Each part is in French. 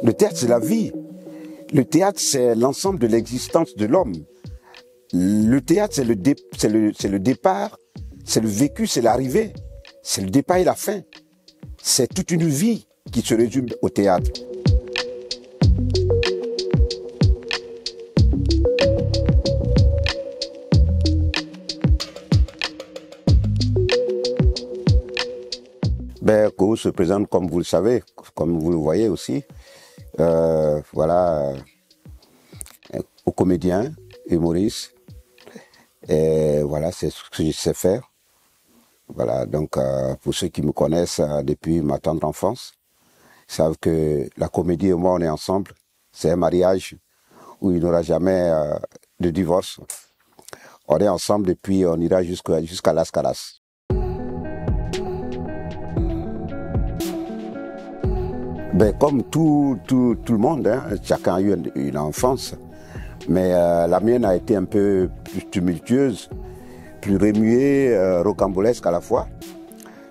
Le théâtre, c'est la vie. Le théâtre, c'est l'ensemble de l'existence de l'homme. Le théâtre, c'est le départ, c'est le vécu, c'est l'arrivée. C'est le départ et la fin. C'est toute une vie qui se résume au théâtre. Koo se présente comme vous le savez, comme vous le voyez aussi, aux comédiens, humoristes, et voilà, c'est ce que je sais faire. Voilà, donc pour ceux qui me connaissent depuis ma tendre enfance, ils savent que la comédie et moi, on est ensemble. C'est un mariage où il n'y aura jamais de divorce. On est ensemble et puis on ira jusqu'à Las Calas. Comme tout le monde, hein, chacun a eu une enfance, mais la mienne a été un peu plus tumultueuse, plus remuée, rocambolesque à la fois.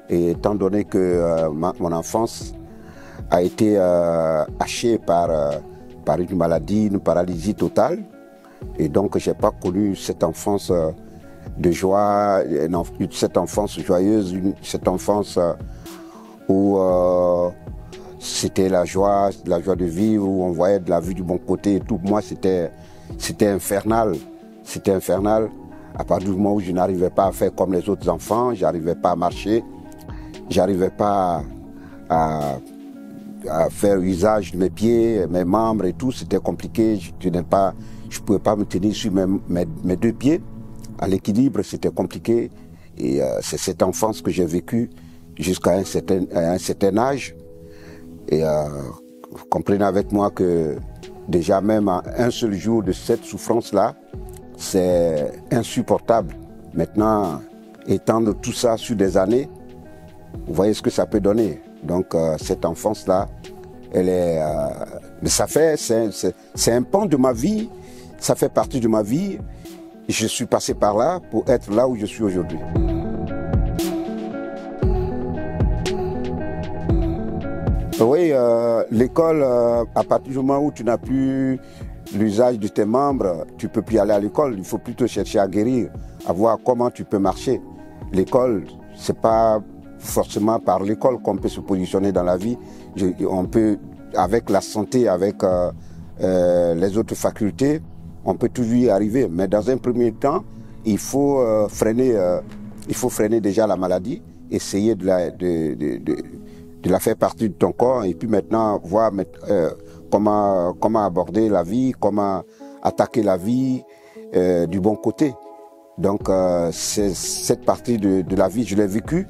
Et étant donné que mon enfance a été hachée par une maladie, une paralysie totale, et donc j'ai pas connu cette enfance de joie, cette enfance joyeuse, cette enfance où c'était la joie de vivre, où on voyait de la vie du bon côté et tout. Moi, c'était infernal. C'était infernal. À partir du moment où je n'arrivais pas à faire comme les autres enfants, j'arrivais pas à marcher, j'arrivais pas à faire usage de mes pieds, mes membres et tout. C'était compliqué. Je pouvais pas me tenir sur mes deux pieds. À l'équilibre, c'était compliqué. Et c'est cette enfance que j'ai vécue jusqu'à un certain âge. Et vous comprenez avec moi que déjà même un seul jour de cette souffrance-là, c'est insupportable. Maintenant, étendre tout ça sur des années, vous voyez ce que ça peut donner. Donc cette enfance-là, elle est... mais c'est un pan de ma vie, ça fait partie de ma vie. Je suis passé par là pour être là où je suis aujourd'hui. Oui, l'école, à partir du moment où tu n'as plus l'usage de tes membres, tu ne peux plus aller à l'école. Il faut plutôt chercher à guérir, à voir comment tu peux marcher. L'école, ce n'est pas forcément par l'école qu'on peut se positionner dans la vie. On peut, avec la santé, avec les autres facultés, on peut toujours y arriver. Mais dans un premier temps, il faut freiner déjà la maladie, essayer de la faire partie de ton corps et puis maintenant voir comment aborder la vie, comment attaquer la vie du bon côté. Donc c'est cette partie de la vie, je l'ai vécue.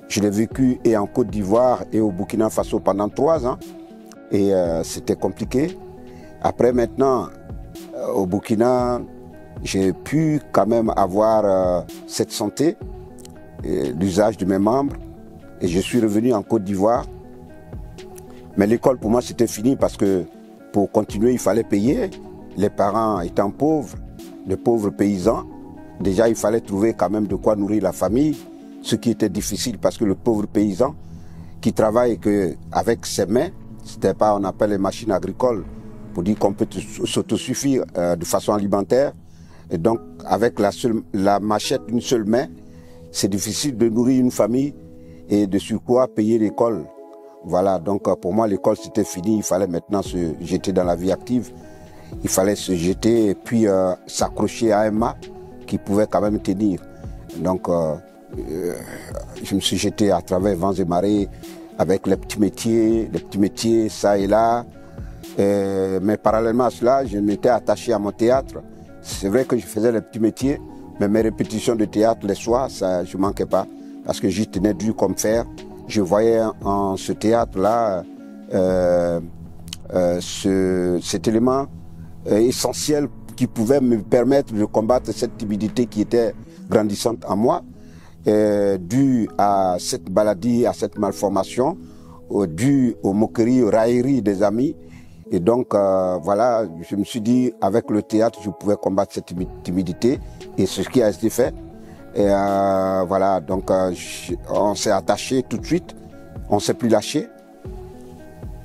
Je l'ai vécue et en Côte d'Ivoire et au Burkina Faso pendant 3 ans et c'était compliqué. Après maintenant, au Burkina, j'ai pu quand même avoir cette santé, l'usage de mes membres. Et je suis revenu en Côte d'Ivoire. Mais l'école, pour moi, c'était fini parce que pour continuer, il fallait payer. Les parents étant pauvres, de pauvres paysans, déjà, il fallait trouver quand même de quoi nourrir la famille, ce qui était difficile parce que le pauvre paysan qui travaille avec ses mains, c'était pas, on appelle les machines agricoles, pour dire qu'on peut s'autosuffire de façon alimentaire. Et donc, avec la machette d'une seule main, c'est difficile de nourrir une famille et de surcroît payer l'école. Voilà, donc pour moi l'école c'était fini, il fallait maintenant se jeter dans la vie active. Il fallait se jeter et puis s'accrocher à un mât qui pouvait quand même tenir. Donc je me suis jeté à travers vents et marées avec les petits métiers ça et là. Mais parallèlement à cela, je m'étais attaché à mon théâtre. C'est vrai que je faisais les petits métiers, mais mes répétitions de théâtre les soirs, ça, je manquais pas. Parce que j'y tenais dur comme fer. Je voyais en ce théâtre-là cet élément essentiel qui pouvait me permettre de combattre cette timidité qui était grandissante en moi, due à cette maladie, à cette malformation, due aux moqueries, aux railleries des amis. Et donc, voilà, je me suis dit, avec le théâtre, je pouvais combattre cette timidité. Et c'est ce qui a été fait. Et voilà, donc on s'est attaché tout de suite, on ne s'est plus lâché.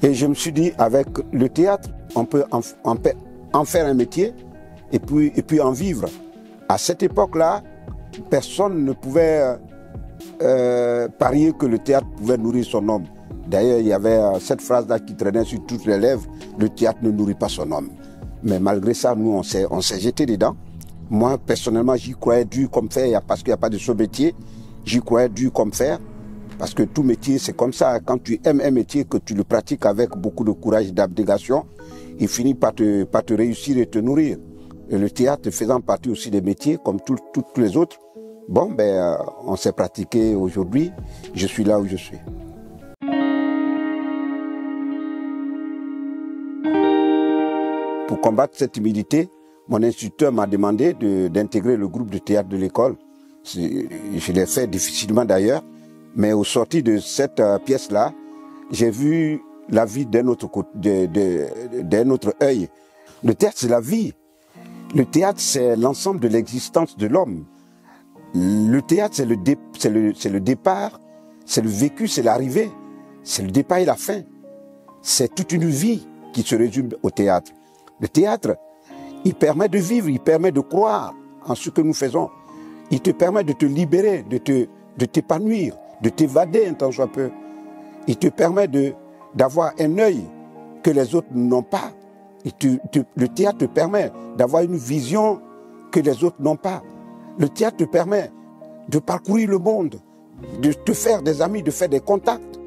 Et je me suis dit, avec le théâtre, on peut en faire un métier et puis en vivre. À cette époque-là, personne ne pouvait parier que le théâtre pouvait nourrir son homme. D'ailleurs, il y avait cette phrase-là qui traînait sur toutes les lèvres, le théâtre ne nourrit pas son homme. Mais malgré ça, nous, on s'est jeté dedans. Moi, personnellement, j'y croyais dur comme fer, parce qu'il n'y a pas de sous-métier. J'y croyais dur comme fer, parce que tout métier, c'est comme ça. Quand tu aimes un métier, que tu le pratiques avec beaucoup de courage et d'abnégation, il finit par te réussir et te nourrir. Et le théâtre faisant partie aussi des métiers, comme tous les autres, bon, on s'est pratiqué aujourd'hui. Je suis là où je suis. Pour combattre cette timidité, mon instituteur m'a demandé d'intégrer le groupe de théâtre de l'école. Je l'ai fait difficilement d'ailleurs, mais au sorti de cette pièce-là, j'ai vu la vie d'un autre œil. Le théâtre, c'est la vie. Le théâtre, c'est l'ensemble de l'existence de l'homme. Le théâtre, c'est le départ, c'est le vécu, c'est l'arrivée, c'est le départ et la fin. C'est toute une vie qui se résume au théâtre. Le théâtre, il permet de vivre, il permet de croire en ce que nous faisons. Il te permet de te libérer, de t'épanouir, de t'évader un tant soit peu. Il te permet d'avoir un œil que les autres n'ont pas. Le théâtre te permet d'avoir une vision que les autres n'ont pas. Le théâtre te permet de parcourir le monde, de te faire des amis, de faire des contacts,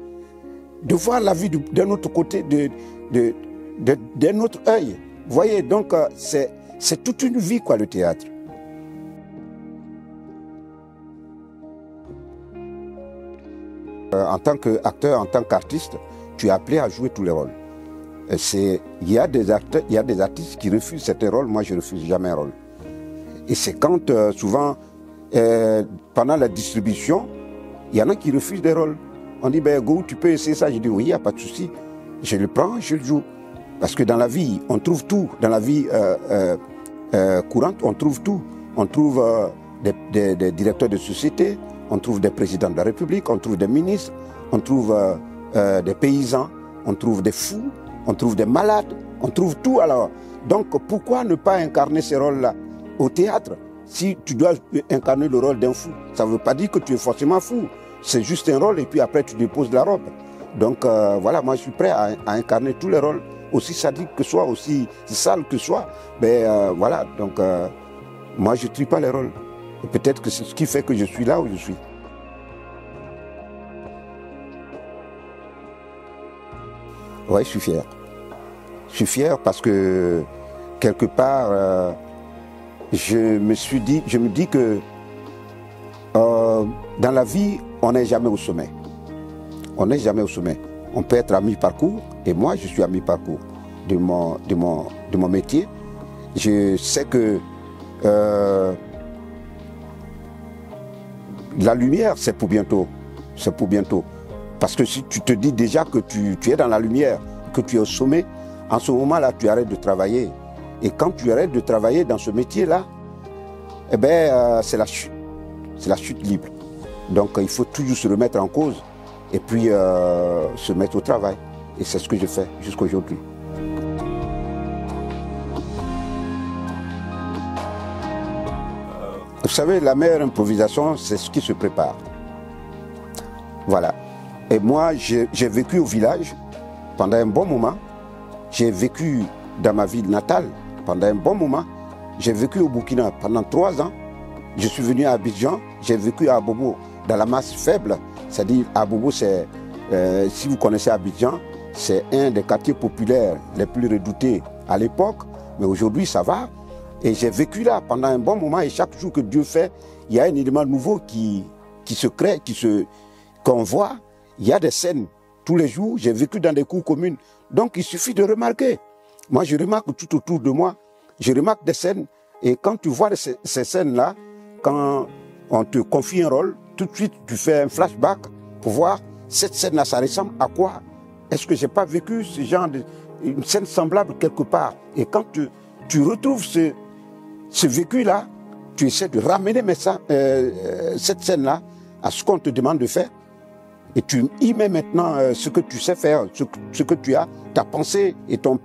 de voir la vie d'un autre côté, d'un autre œil. Vous voyez, donc c'est toute une vie, quoi, le théâtre. En tant qu'acteur, en tant qu'artiste, tu es appelé à jouer tous les rôles. Il y a des artistes qui refusent certains rôles, moi je ne refuse jamais un rôle. Et c'est quand, souvent, pendant la distribution, il y en a qui refusent des rôles. On dit, Go, tu peux essayer ça? Je dis, oui, il n'y a pas de souci. Je le prends, je le joue. Parce que dans la vie, on trouve tout. Dans la vie courante, on trouve tout. On trouve des directeurs de société, on trouve des présidents de la République, on trouve des ministres, on trouve des paysans, on trouve des fous, on trouve des malades, on trouve tout. Alors, donc pourquoi ne pas incarner ces rôles-là au théâtre? Si tu dois incarner le rôle d'un fou, ça ne veut pas dire que tu es forcément fou. C'est juste un rôle et puis après tu déposes la robe. Donc voilà, moi je suis prêt à incarner tous les rôles, aussi sadiques que soit, aussi sales que soit. Mais voilà, donc moi je ne trie pas les rôles. Peut-être que c'est ce qui fait que je suis là où je suis. Oui, je suis fier. Je suis fier parce que quelque part, je me dis que dans la vie, on n'est jamais au sommet. On n'est jamais au sommet. On peut être à mi-parcours, et moi, je suis à mi-parcours de mon métier. Je sais que la lumière, c'est pour bientôt. C'est pour bientôt. Parce que si tu te dis déjà que tu es dans la lumière, que tu es au sommet, en ce moment-là, tu arrêtes de travailler. Et quand tu arrêtes de travailler dans ce métier-là, eh bien, c'est la chute. C'est la chute libre. Donc, il faut toujours se remettre en cause et puis se mettre au travail. Et c'est ce que je fais jusqu'à aujourd'hui. Vous savez, la meilleure improvisation, c'est ce qui se prépare. Voilà. Et moi, j'ai vécu au village pendant un bon moment. J'ai vécu dans ma ville natale pendant un bon moment. J'ai vécu au Burkina pendant 3 ans. Je suis venu à Abidjan. J'ai vécu à Abobo dans la masse faible. C'est-à-dire, Abobo, c'est, si vous connaissez Abidjan, c'est un des quartiers populaires les plus redoutés à l'époque. Mais aujourd'hui, ça va. Et j'ai vécu là pendant un bon moment. Et chaque jour que Dieu fait, il y a un élément nouveau qui se crée, qu'on voit. Il y a des scènes tous les jours. J'ai vécu dans des cours communes. Donc, il suffit de remarquer. Moi, je remarque tout autour de moi. Je remarque des scènes. Et quand tu vois ces scènes-là, quand on te confie un rôle, tout de suite, tu fais un flashback pour voir cette scène-là, ça ressemble à quoi? Est-ce que je n'ai pas vécu ce genre une scène semblable quelque part? Et quand tu retrouves ce vécu-là, tu essaies de ramener cette scène-là à ce qu'on te demande de faire. Et tu y mets maintenant ce que tu sais faire, ce que tu as, ta pensée et ton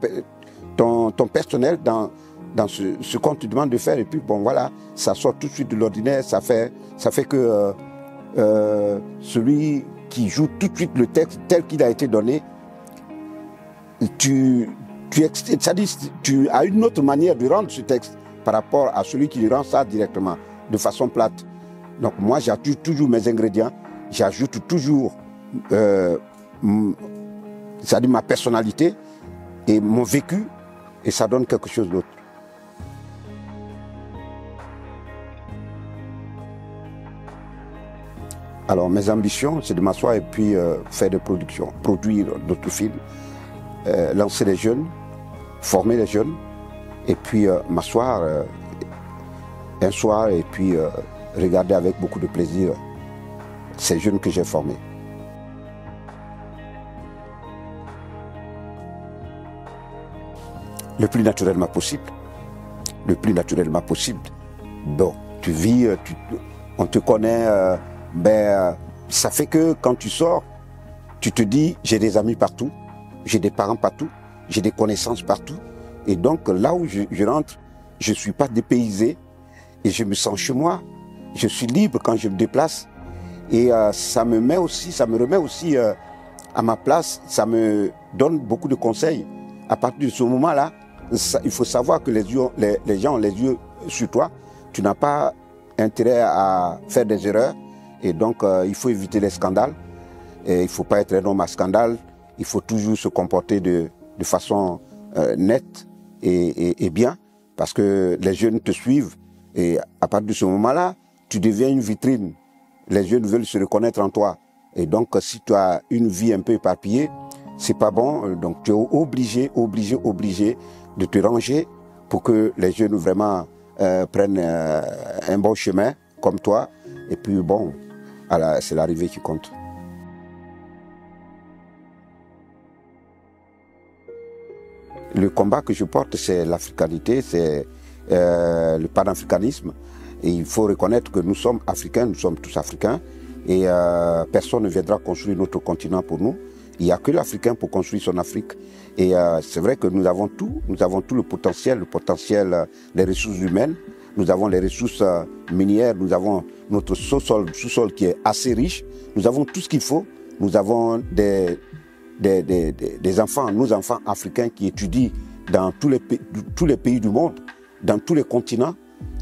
personnel dans ce qu'on te demande de faire. Et puis bon voilà, ça sort tout de suite de l'ordinaire, ça fait que celui qui joue tout de suite le texte tel qu'il a été donné, tu as une autre manière de rendre ce texte par rapport à celui qui rend ça directement, de façon plate. Donc moi, j'ajoute toujours mes ingrédients, j'ajoute toujours ma personnalité et mon vécu, et ça donne quelque chose d'autre. Alors mes ambitions, c'est de m'asseoir et puis faire des productions, produire d'autres films, lancer les jeunes, former les jeunes, et puis m'asseoir un soir et puis regarder avec beaucoup de plaisir ces jeunes que j'ai formés. Le plus naturellement possible. Le plus naturellement possible. Bon, tu vis, on te connaît, ça fait que quand tu sors, tu te dis, j'ai des amis partout, j'ai des parents partout, j'ai des connaissances partout. Et donc là où je rentre, je ne suis pas dépaysé et je me sens chez moi. Je suis libre quand je me déplace. Et ça me remet aussi à ma place, ça me donne beaucoup de conseils. À partir de ce moment-là, il faut savoir que les gens ont les yeux sur toi. Tu n'as pas intérêt à faire des erreurs. Et donc, il faut éviter les scandales. Et il ne faut pas être un homme à scandale. Il faut toujours se comporter de façon nette et bien. Parce que les jeunes te suivent. Et à partir de ce moment-là, tu deviens une vitrine. Les jeunes veulent se reconnaître en toi. Et donc, si tu as une vie un peu éparpillée, c'est pas bon. Donc, tu es obligé de te ranger pour que les jeunes vraiment prennent un bon chemin comme toi. Et puis, bon, c'est l'arrivée qui compte. Le combat que je porte, c'est l'africanité, c'est le panafricanisme. Et il faut reconnaître que nous sommes africains, nous sommes tous africains. Et personne ne viendra construire notre continent pour nous. Il n'y a que l'Africain pour construire son Afrique. Et c'est vrai que nous avons tout le potentiel, les ressources humaines. Nous avons les ressources minières, nous avons notre sous-sol qui est assez riche. Nous avons tout ce qu'il faut. Nous avons des enfants, nos enfants africains qui étudient dans tous les pays du monde, dans tous les continents.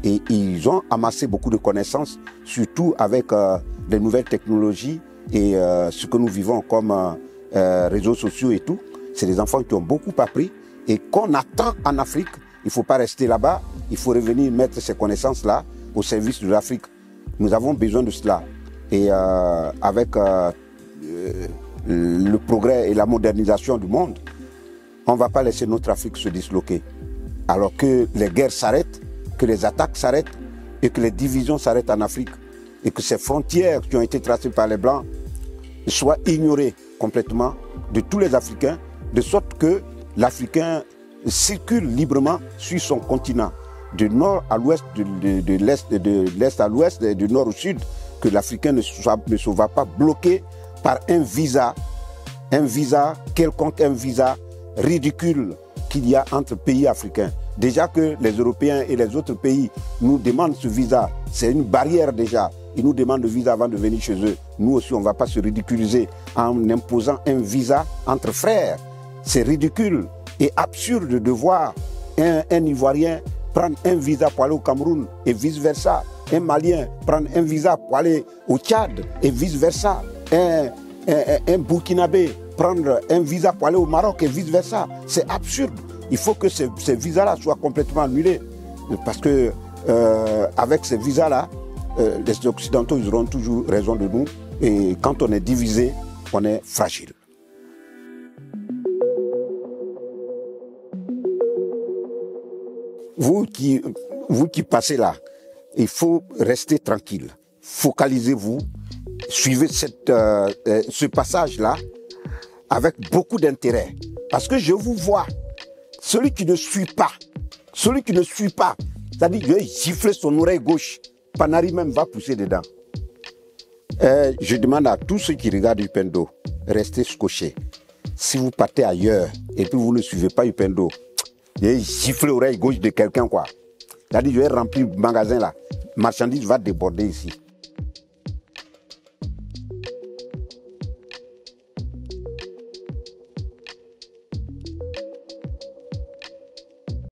Et ils ont amassé beaucoup de connaissances, surtout avec les nouvelles technologies et ce que nous vivons comme réseaux sociaux et tout. C'est des enfants qui ont beaucoup appris et qu'on attend en Afrique. Il ne faut pas rester là-bas, il faut revenir mettre ces connaissances-là au service de l'Afrique. Nous avons besoin de cela. Et avec le progrès et la modernisation du monde, on ne va pas laisser notre Afrique se disloquer. Alors que les guerres s'arrêtent, que les attaques s'arrêtent et que les divisions s'arrêtent en Afrique et que ces frontières qui ont été tracées par les Blancs soient ignorées complètement de tous les Africains, de sorte que l'Africain circule librement sur son continent, du nord à l'ouest, de l'est à l'ouest et du nord au sud, que l'Africain ne se va pas bloqué par un visa quelconque, un visa ridicule qu'il y a entre pays africains. Déjà que les Européens et les autres pays nous demandent ce visa, c'est une barrière déjà. Ils nous demandent le visa avant de venir chez eux. Nous aussi, on ne va pas se ridiculiser en imposant un visa entre frères. C'est ridicule et absurde de voir un Ivoirien prendre un visa pour aller au Cameroun et vice-versa. Un Malien prendre un visa pour aller au Tchad et vice-versa. Un Burkinabé prendre un visa pour aller au Maroc et vice-versa. C'est absurde. Il faut que ces visas-là soient complètement annulés. Parce que avec ces visas-là, les Occidentaux, ils auront toujours raison de nous. Et quand on est divisé, on est fragile. Vous qui passez là, il faut rester tranquille. Focalisez-vous. Suivez ce passage-là avec beaucoup d'intérêt. Parce que je vous vois. Celui qui ne suit pas, c'est-à-dire qu'il va gifler son oreille gauche, Panari même va pousser dedans. Je demande à tous ceux qui regardent Upendo, restez scotchés. Si vous partez ailleurs et puis vous ne suivez pas Upendo, il y a un gifle l'oreille gauche de quelqu'un, quoi. C'est-à-dire, je vais remplir le magasin là. Marchandise va déborder ici.